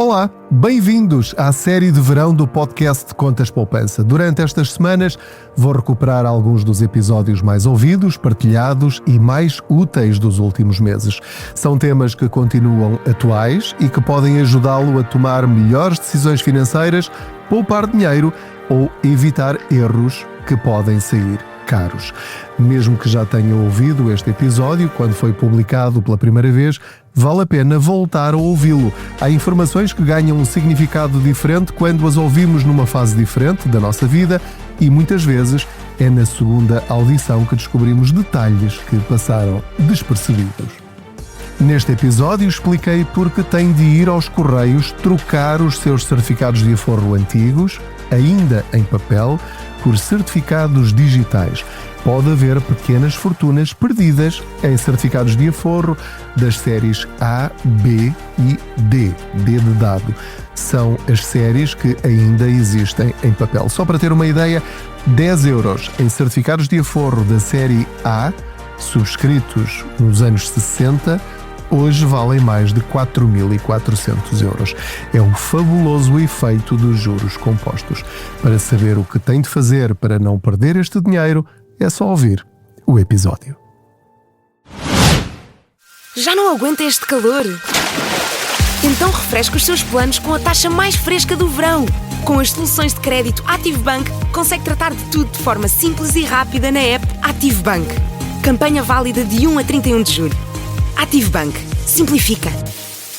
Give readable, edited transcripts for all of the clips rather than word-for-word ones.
Olá, bem-vindos à série de verão do podcast Contas Poupança. Durante estas semanas vou recuperar alguns dos episódios mais ouvidos, partilhados e mais úteis dos últimos meses. São temas que continuam atuais e que podem ajudá-lo a tomar melhores decisões financeiras, poupar dinheiro ou evitar erros que podem sair caros. Mesmo que já tenha ouvido este episódio quando foi publicado pela primeira vez, vale a pena voltar a ouvi-lo. Há informações que ganham um significado diferente quando as ouvimos numa fase diferente da nossa vida e muitas vezes é na segunda audição que descobrimos detalhes que passaram despercebidos. Neste episódio expliquei porque tem de ir aos correios trocar os seus certificados de aforro antigos, ainda em papel, por certificados digitais. Pode haver pequenas fortunas perdidas em certificados de aforro das séries A, B e D. D de dado. São as séries que ainda existem em papel. Só para ter uma ideia, 10 euros em certificados de aforro da série A, subscritos nos anos 60, hoje valem mais de 4.400 euros. É o fabuloso efeito dos juros compostos. Para saber o que tem de fazer para não perder este dinheiro, é só ouvir o episódio. Já não aguenta este calor? Então refresca os seus planos com a taxa mais fresca do verão. Com as soluções de crédito ActiveBank, consegue tratar de tudo de forma simples e rápida na app ActiveBank. Campanha válida de 1 a 31 de julho. ActiveBank. Simplifica.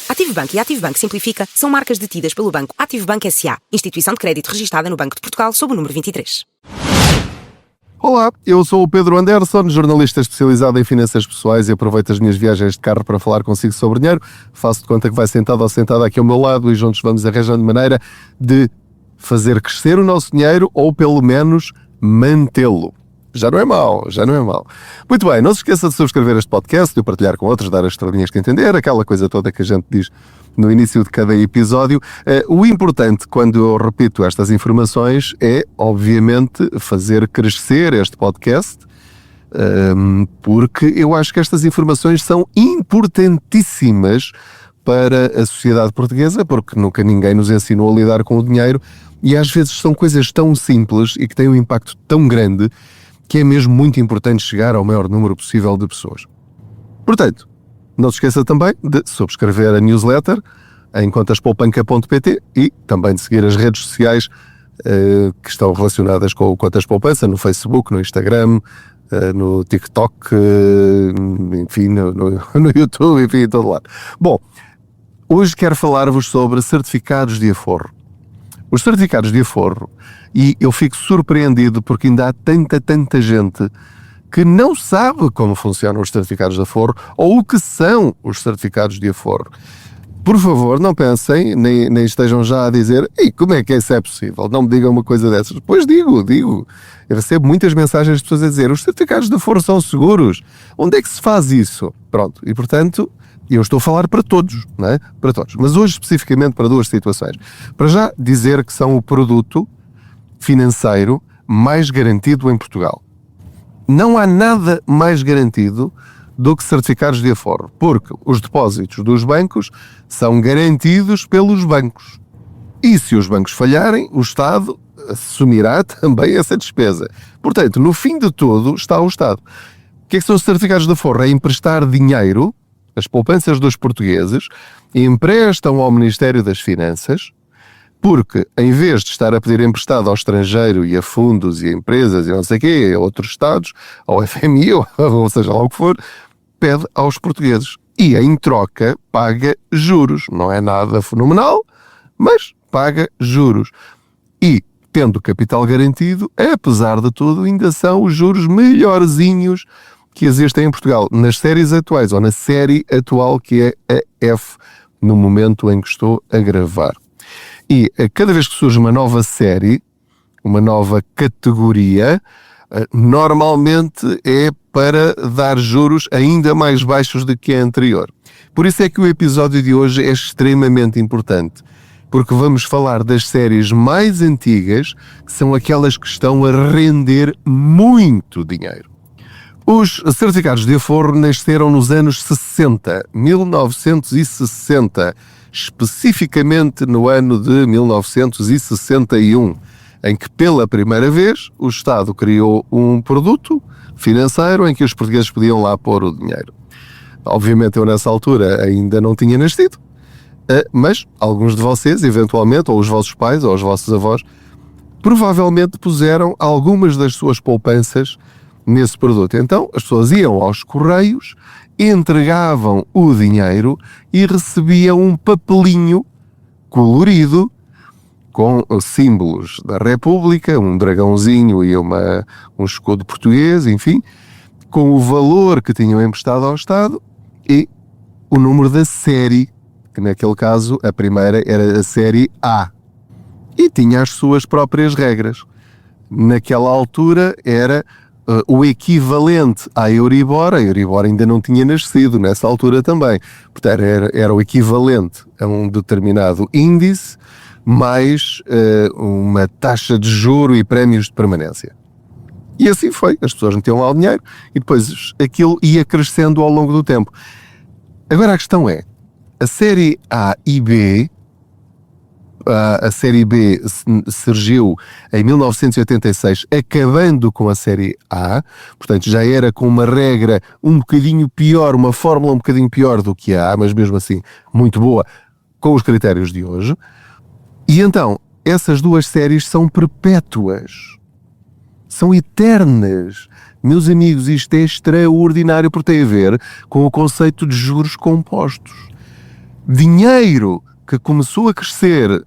ActiveBank e ActiveBank Simplifica são marcas detidas pelo banco ActiveBank S.A., instituição de crédito registada no Banco de Portugal sob o número 23. Olá, eu sou o Pedro Anderson, jornalista especializado em finanças pessoais e aproveito as minhas viagens de carro para falar consigo sobre dinheiro. Faço de conta que vai sentado ou sentada aqui ao meu lado e juntos vamos arranjando maneira de fazer crescer o nosso dinheiro ou pelo menos mantê-lo. Já não é mau. Muito bem, não se esqueça de subscrever este podcast, de o partilhar com outros, dar as estrelinhas que entender, aquela coisa toda que a gente diz no início de cada episódio. O importante, quando eu repito estas informações, é, obviamente, fazer crescer este podcast, porque eu acho que estas informações são importantíssimas para a sociedade portuguesa, porque nunca ninguém nos ensinou a lidar com o dinheiro e às vezes são coisas tão simples e que têm um impacto tão grande que é mesmo muito importante chegar ao maior número possível de pessoas. Portanto, não se esqueça também de subscrever a newsletter em contaspoupanca.pt e também de seguir as redes sociais que estão relacionadas com o Contas Poupança, no Facebook, no Instagram, no TikTok, enfim, no YouTube, enfim, em todo lado. Bom, hoje quero falar-vos sobre certificados de aforro. Os certificados de aforro, e eu fico surpreendido porque ainda há tanta gente que não sabe como funcionam os certificados de aforro ou o que são os certificados de aforro. Por favor, não pensem, nem estejam já a dizer como é que isso é possível? Não me digam uma coisa dessas. Pois digo. Eu recebo muitas mensagens de pessoas a dizer os certificados de aforro são seguros. Onde é que se faz isso? Pronto, e portanto, eu estou a falar para todos, não é? Para todos. Mas hoje especificamente para duas situações. Para já dizer que são o produto financeiro mais garantido em Portugal. Não há nada mais garantido do que certificados de aforro, porque os depósitos dos bancos são garantidos pelos bancos. E se os bancos falharem, o Estado assumirá também essa despesa. Portanto, no fim de tudo está o Estado. O que é que são os certificados de aforro? É emprestar dinheiro, as poupanças dos portugueses, emprestam ao Ministério das Finanças, porque, em vez de estar a pedir emprestado ao estrangeiro e a fundos e a empresas e não sei o quê, a outros Estados, ao FMI, ou seja lá o que for, pede aos portugueses. E, em troca, paga juros. Não é nada fenomenal, mas paga juros. E, tendo capital garantido, apesar de tudo, ainda são os juros melhorzinhos que existem em Portugal, nas séries atuais, ou na série atual que é a F, no momento em que estou a gravar. E cada vez que surge uma nova série, uma nova categoria, normalmente é para dar juros ainda mais baixos do que a anterior. Por isso é que o episódio de hoje é extremamente importante, porque vamos falar das séries mais antigas, que são aquelas que estão a render muito dinheiro. Os certificados de aforro nasceram nos anos 60, 1960. especificamente no ano de 1961, em que pela primeira vez o Estado criou um produto financeiro em que os portugueses podiam lá pôr o dinheiro. Obviamente eu nessa altura ainda não tinha nascido, mas alguns de vocês, eventualmente, ou os vossos pais, ou os vossos avós, provavelmente puseram algumas das suas poupanças nesse produto. Então as pessoas iam aos correios, entregavam o dinheiro e recebiam um papelinho colorido com símbolos da República, um dragãozinho e um escudo português, enfim, com o valor que tinham emprestado ao Estado e o número da série, que naquele caso a primeira era a série A. E tinha as suas próprias regras. Naquela altura era o equivalente à Euribor. A Euribor ainda não tinha nascido nessa altura também. Portanto, era o equivalente a um determinado índice mais uma taxa de juro e prémios de permanência. E assim foi. As pessoas metiam lá o dinheiro e depois aquilo ia crescendo ao longo do tempo. Agora a questão é, a série A e B, a série B surgiu em 1986, acabando com a série A, portanto já era com uma regra um bocadinho pior, uma fórmula um bocadinho pior do que a A, mas mesmo assim muito boa, com os critérios de hoje. E então, essas duas séries são perpétuas, são eternas. Meus amigos, isto é extraordinário porque tem a ver com o conceito de juros compostos. Dinheiro que começou a crescer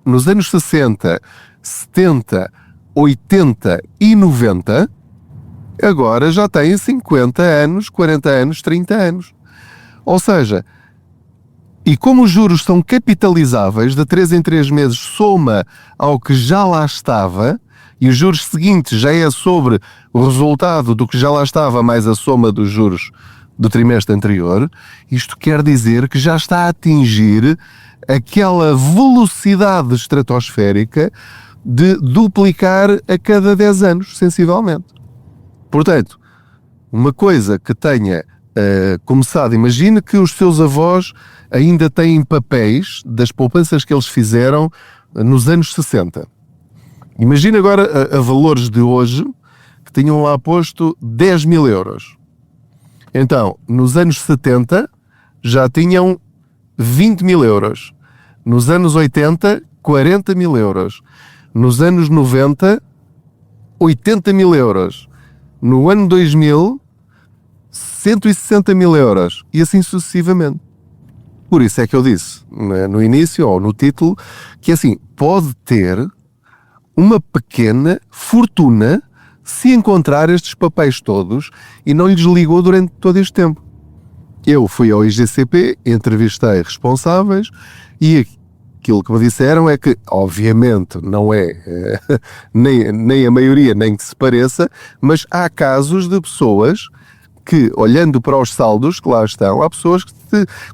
nos anos 60, 70, 80 e 90, agora já tem 50 anos, 40 anos, 30 anos. Ou seja, e como os juros são capitalizáveis, de 3 em 3 meses soma ao que já lá estava, e os juros seguintes já é sobre o resultado do que já lá estava mais a soma dos juros do trimestre anterior, isto quer dizer que já está a atingir aquela velocidade estratosférica de duplicar a cada 10 anos, sensivelmente. Portanto, uma coisa que tenha começado, imagine que os seus avós ainda têm papéis das poupanças que eles fizeram nos anos 60. Imagina agora a valores de hoje que tinham lá posto 10 mil euros. Então, nos anos 70 já tinham 20 mil euros. Nos anos 80, 40 mil euros. Nos anos 90, 80 mil euros. No ano 2000, 160 mil euros. E assim sucessivamente. Por isso é que eu disse no início, ou no título, que assim, pode ter uma pequena fortuna se encontrar estes papéis todos e não lhes ligou durante todo este tempo. Eu fui ao IGCP, entrevistei responsáveis e aquilo que me disseram é que, obviamente, não é nem a maioria, nem que se pareça, mas há casos de pessoas que, olhando para os saldos que lá estão, há pessoas que,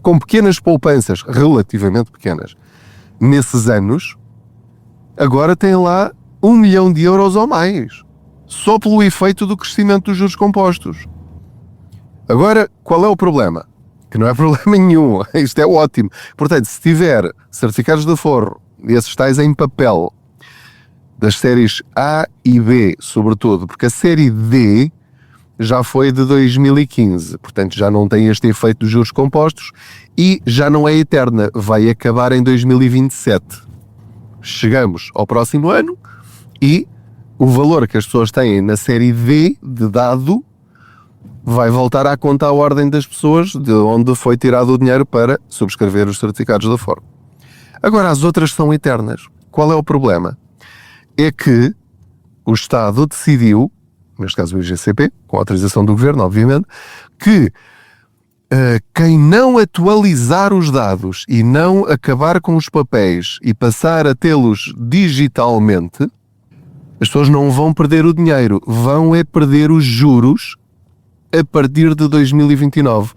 com pequenas poupanças, relativamente pequenas, nesses anos, agora têm lá 1 milhão de euros ou mais, só pelo efeito do crescimento dos juros compostos. Agora, qual é o problema? Que não é problema nenhum, isto é ótimo. Portanto, se tiver certificados de aforro, esses tais em papel, das séries A e B, sobretudo, porque a série D já foi de 2015, portanto já não tem este efeito dos juros compostos e já não é eterna, vai acabar em 2027. Chegamos ao próximo ano e o valor que as pessoas têm na série D de dado vai voltar à conta à ordem das pessoas de onde foi tirado o dinheiro para subscrever os certificados de aforro. Agora, as outras são eternas. Qual é o problema? É que o Estado decidiu, neste caso o IGCP, com a autorização do Governo, obviamente, que quem não atualizar os dados e não acabar com os papéis e passar a tê-los digitalmente, as pessoas não vão perder o dinheiro, vão é perder os juros a partir de 2029.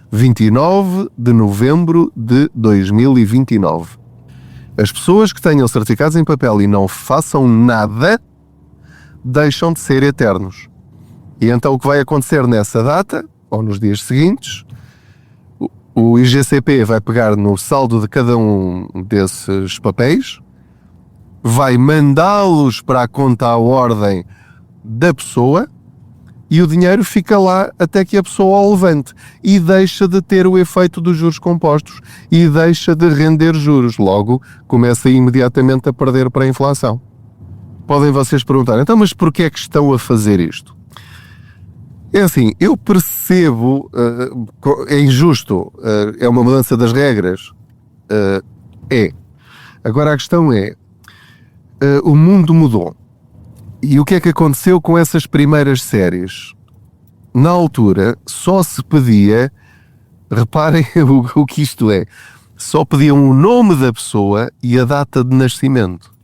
29 de novembro de 2029. As pessoas que tenham certificados em papel e não façam nada deixam de ser eternos. E então o que vai acontecer nessa data, ou nos dias seguintes, o IGCP vai pegar no saldo de cada um desses papéis, vai mandá-los para a conta à ordem da pessoa e o dinheiro fica lá até que a pessoa o levante e deixa de ter o efeito dos juros compostos e deixa de render juros. Logo, começa imediatamente a perder para a inflação. Podem vocês perguntar, então, mas porquê é que estão a fazer isto? É assim, eu percebo, é injusto, é uma mudança das regras, é. Agora a questão é, o mundo mudou. E o que é que aconteceu com essas primeiras séries? Na altura, só se pedia, reparem o que isto é, só pediam o nome da pessoa e a data de nascimento.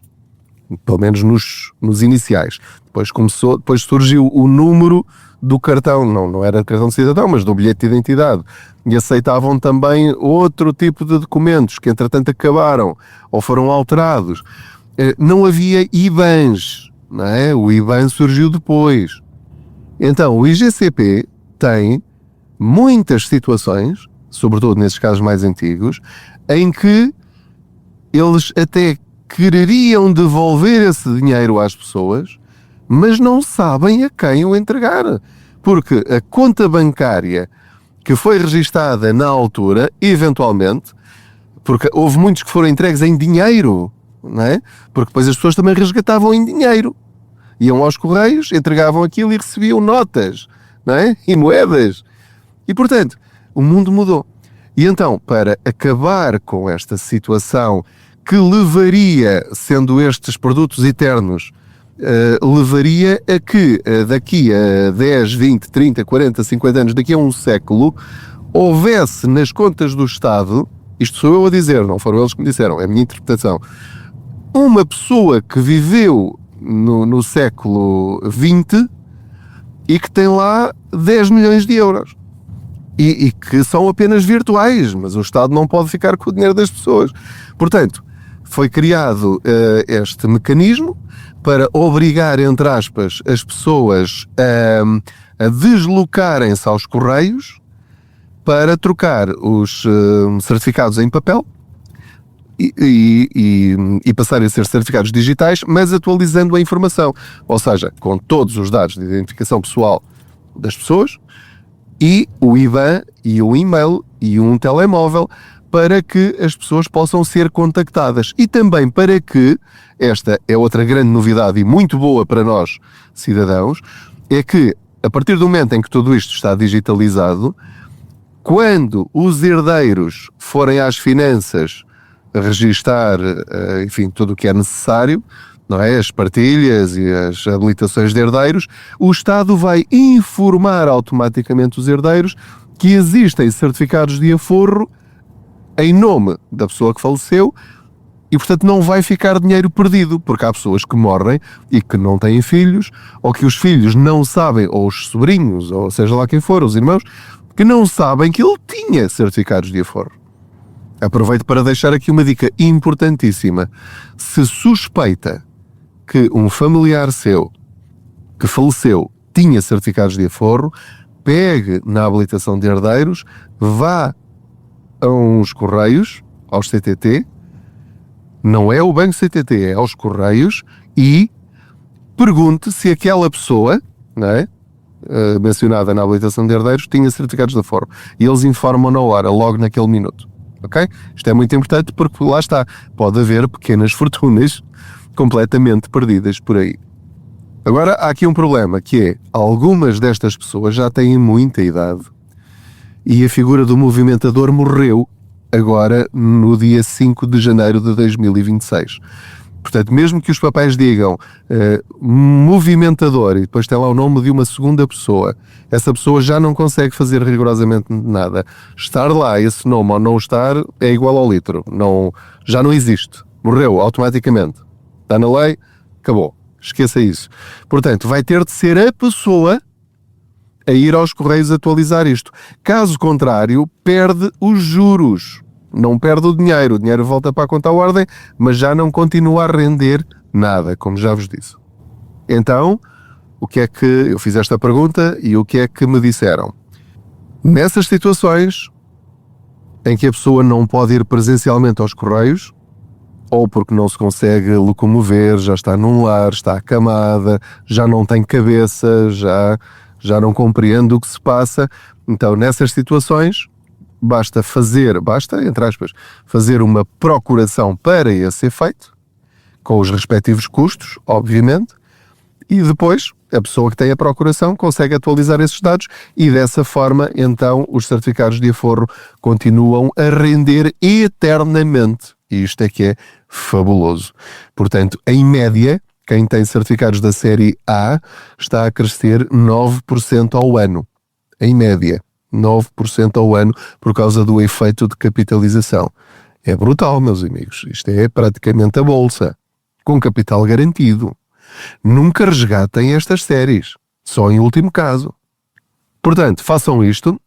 Pelo menos nos iniciais. Depois surgiu o número do cartão, não era cartão de cidadão, mas do bilhete de identidade. E aceitavam também outro tipo de documentos que entretanto acabaram ou foram alterados. Não havia IBANs, não é? O IBAN surgiu depois. Então o IGCP tem muitas situações, sobretudo nesses casos mais antigos, em que eles até quereriam devolver esse dinheiro às pessoas, mas não sabem a quem o entregar. Porque a conta bancária que foi registada na altura, eventualmente, porque houve muitos que foram entregues em dinheiro, não é? Porque depois as pessoas também resgatavam em dinheiro. Iam aos correios, entregavam aquilo e recebiam notas, não é? E moedas. E, portanto, o mundo mudou. E então, para acabar com esta situação que levaria, sendo estes produtos eternos, levaria a que daqui a 10, 20, 30, 40, 50 anos, daqui a um século, houvesse nas contas do Estado, isto sou eu a dizer, não foram eles que me disseram, é a minha interpretação, uma pessoa que viveu no século XX e que tem lá 10 milhões de euros. E que são apenas virtuais, mas o Estado não pode ficar com o dinheiro das pessoas. Portanto, foi criado este mecanismo para obrigar, entre aspas, as pessoas a deslocarem-se aos correios para trocar os certificados em papel e passarem a ser certificados digitais, mas atualizando a informação. Ou seja, com todos os dados de identificação pessoal das pessoas e o IBAN e o e-mail e um telemóvel para que as pessoas possam ser contactadas. E também para que, esta é outra grande novidade e muito boa para nós, cidadãos, é que, a partir do momento em que tudo isto está digitalizado, quando os herdeiros forem às finanças registar, enfim, tudo o que é necessário, não é? As partilhas e as habilitações de herdeiros, o Estado vai informar automaticamente os herdeiros que existem certificados de aforro em nome da pessoa que faleceu e, portanto, não vai ficar dinheiro perdido, porque há pessoas que morrem e que não têm filhos, ou que os filhos não sabem, ou os sobrinhos, ou seja lá quem for, os irmãos, que não sabem que ele tinha certificados de aforro. Aproveito para deixar aqui uma dica importantíssima. Se suspeita que um familiar seu que faleceu tinha certificados de aforro, pegue na habilitação de herdeiros, vá a uns correios, aos CTT, não é o Banco CTT, é aos correios, e pergunte se aquela pessoa, não é, mencionada na habilitação de herdeiros, tinha certificados de aforro. E eles informam na hora, logo naquele minuto. Ok? Isto é muito importante porque lá está, pode haver pequenas fortunas completamente perdidas por aí. Agora, há aqui um problema, que é, algumas destas pessoas já têm muita idade e a figura do movimentador morreu agora no dia 5 de janeiro de 2026. Portanto, mesmo que os papéis digam movimentador e depois tem lá o nome de uma segunda pessoa, essa pessoa já não consegue fazer rigorosamente nada. Estar lá esse nome ou não estar é igual ao litro. Já não existe. Morreu automaticamente. Está na lei, acabou. Esqueça isso. Portanto, vai ter de ser a pessoa a ir aos correios atualizar isto. Caso contrário, perde os juros. Não perde o dinheiro volta para a conta à ordem, mas já não continua a render nada, como já vos disse. Então, o que é que eu fiz esta pergunta e o que é que me disseram? Nessas situações, em que a pessoa não pode ir presencialmente aos correios, ou porque não se consegue locomover, já está num lar, está acamada, já não tem cabeça, já não compreende o que se passa. Então, nessas situações, basta, entre aspas, fazer uma procuração para esse efeito, com os respectivos custos, obviamente, e depois a pessoa que tem a procuração consegue atualizar esses dados e dessa forma, então, os certificados de aforro continuam a render eternamente. E isto é que é fabuloso. Portanto, em média, quem tem certificados da série A está a crescer 9% ao ano. Em média, 9% ao ano por causa do efeito de capitalização. É brutal, meus amigos. Isto é praticamente a bolsa, com capital garantido. Nunca resgatem estas séries, só em último caso. Portanto, façam isto.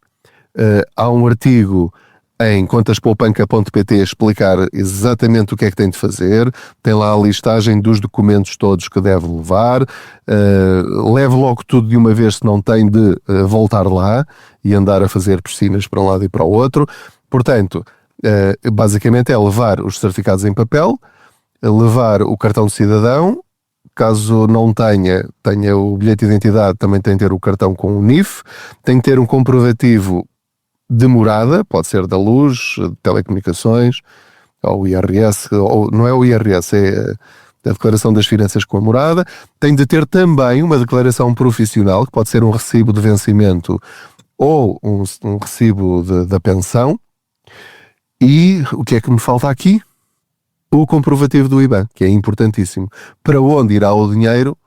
Há um artigo em contaspoupanca.pt a explicar exatamente o que é que tem de fazer. Tem lá a listagem dos documentos todos que deve levar. Leve logo tudo de uma vez, se não tem de voltar lá e andar a fazer piscinas para um lado e para o outro. Portanto, basicamente é levar os certificados em papel, levar o cartão de cidadão. Caso não tenha o bilhete de identidade, também tem de ter o cartão com o NIF, tem de ter um comprovativo de morada, pode ser da luz, de telecomunicações, ou IRS, ou não é o IRS, é a declaração das finanças com a morada. Tem de ter também uma declaração profissional, que pode ser um recibo de vencimento ou um recibo da pensão. E o que é que me falta aqui? O comprovativo do IBAN, que é importantíssimo. Para onde irá o dinheiro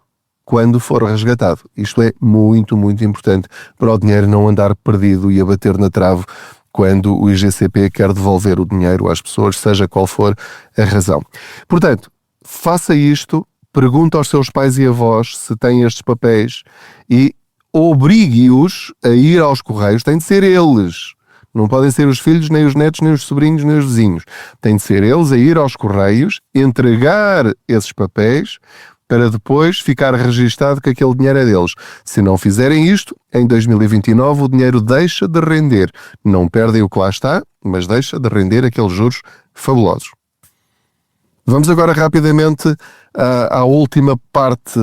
quando for resgatado? Isto é muito, muito importante para o dinheiro não andar perdido e a bater na trave quando o IGCP quer devolver o dinheiro às pessoas, seja qual for a razão. Portanto, faça isto, pergunte aos seus pais e avós se têm estes papéis e obrigue-os a ir aos correios. Tem de ser eles. Não podem ser os filhos, nem os netos, nem os sobrinhos, nem os vizinhos. Tem de ser eles a ir aos correios, entregar esses papéis, para depois ficar registado que aquele dinheiro é deles. Se não fizerem isto, em 2029 o dinheiro deixa de render. Não perdem o que lá está, mas deixa de render aqueles juros fabulosos. Vamos agora rapidamente à última parte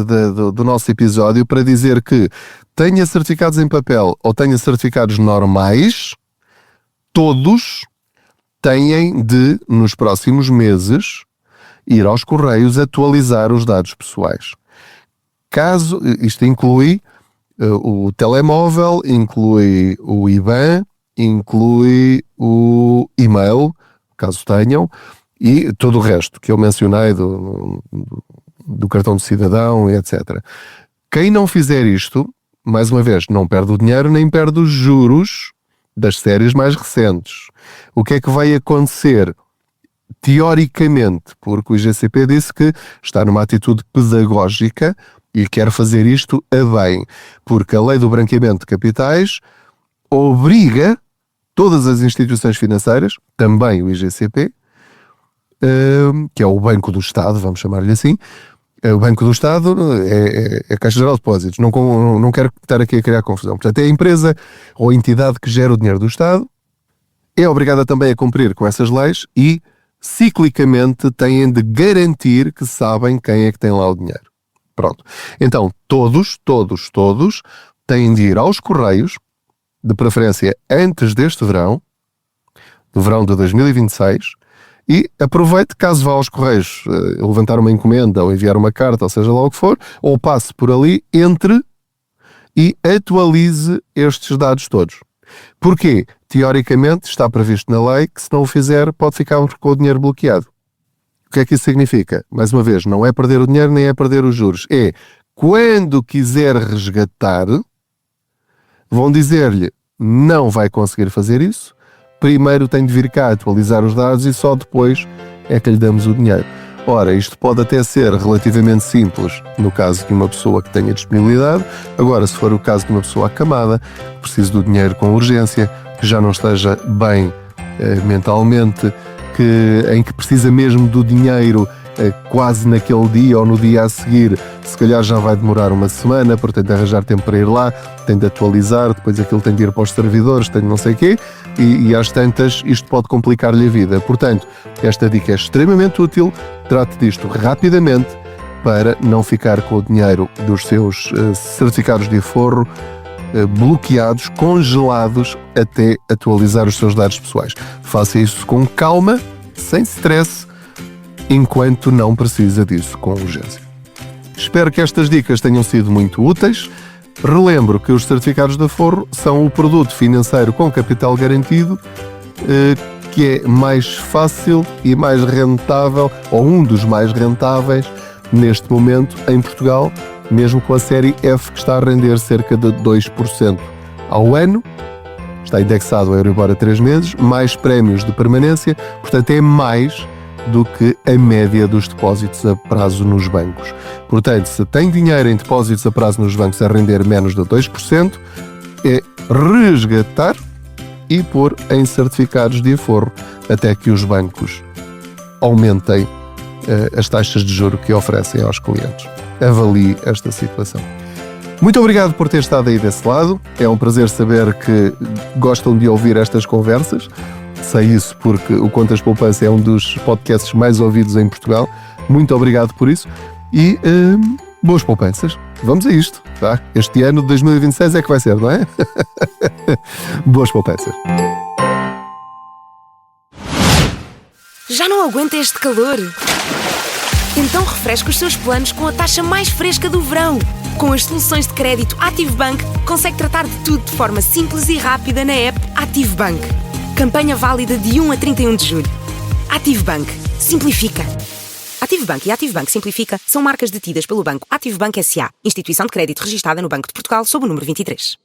do nosso episódio para dizer que tenha certificados em papel ou tenha certificados normais, todos têm de, nos próximos meses, ir aos correios atualizar os dados pessoais. Caso, isto inclui o telemóvel, inclui o IBAN, inclui o e-mail, caso tenham, e todo o resto que eu mencionei do cartão de cidadão, etc. Quem não fizer isto, mais uma vez, não perde o dinheiro nem perde os juros das séries mais recentes. O que é que vai acontecer? Teoricamente, porque o IGCP disse que está numa atitude pedagógica e quer fazer isto a bem, porque a lei do branqueamento de capitais obriga todas as instituições financeiras, também o IGCP, que é o Banco do Estado, vamos chamar-lhe assim. O Banco do Estado é a Caixa Geral de Depósitos, não quero estar aqui a criar confusão. Portanto, é a empresa ou a entidade que gera o dinheiro do Estado, é obrigada também a cumprir com essas leis e, ciclicamente, têm de garantir que sabem quem é que tem lá o dinheiro. Pronto. Então, todos têm de ir aos correios, de preferência antes deste verão, do verão de 2026, e aproveite, caso vá aos correios levantar uma encomenda ou enviar uma carta, ou seja lá o que for, ou passe por ali, entre e atualize estes dados todos. Porquê? Teoricamente está previsto na lei que se não o fizer pode ficar com o dinheiro bloqueado. O que é que isso significa? Mais uma vez, não é perder o dinheiro nem é perder os juros. É, quando quiser resgatar, vão dizer-lhe não vai conseguir fazer isso, primeiro tem de vir cá atualizar os dados e só depois é que lhe damos o dinheiro. Ora, isto pode até ser relativamente simples no caso de uma pessoa que tenha disponibilidade. Agora, se for o caso de uma pessoa acamada, precisa do dinheiro com urgência, que já não esteja bem mentalmente, em que precisa mesmo do dinheiro quase naquele dia ou no dia a seguir, se calhar já vai demorar uma semana, portanto arranjar tempo para ir lá, tem de atualizar, depois aquilo tem de ir para os servidores, tem de não sei o quê, e às tantas isto pode complicar-lhe a vida. Portanto, esta dica é extremamente útil, trate disto rapidamente para não ficar com o dinheiro dos seus certificados de aforro bloqueados, congelados, até atualizar os seus dados pessoais. Faça isso com calma, sem stress, enquanto não precisa disso com urgência. Espero que estas dicas tenham sido muito úteis. Relembro que os certificados de aforro são o produto financeiro com capital garantido que é mais fácil e mais rentável, ou um dos mais rentáveis neste momento em Portugal, mesmo com a série F que está a render cerca de 2% ao ano. Está indexado ao Euribor a 3 meses, mais prémios de permanência, portanto é mais do que a média dos depósitos a prazo nos bancos. Portanto, se tem dinheiro em depósitos a prazo nos bancos a render menos de 2%, é resgatar e pôr em certificados de aforro até que os bancos aumentem as taxas de juros que oferecem aos clientes. Avalie esta situação. Muito obrigado por ter estado aí desse lado. É um prazer saber que gostam de ouvir estas conversas. Sei isso porque o Contas Poupança é um dos podcasts mais ouvidos em Portugal. Muito obrigado por isso. E boas poupanças. Vamos a isto, tá? Este ano de 2026 é que vai ser, não é? Boas poupanças. Já não aguenta este calor? Então refresca os seus planos com a taxa mais fresca do verão. Com as soluções de crédito AtiveBank, consegue tratar de tudo de forma simples e rápida na app AtiveBank. Campanha válida de 1 a 31 de julho. AtiveBank. Simplifica. AtiveBank e AtiveBank Simplifica são marcas detidas pelo banco AtiveBank S.A., instituição de crédito registada no Banco de Portugal sob o número 23.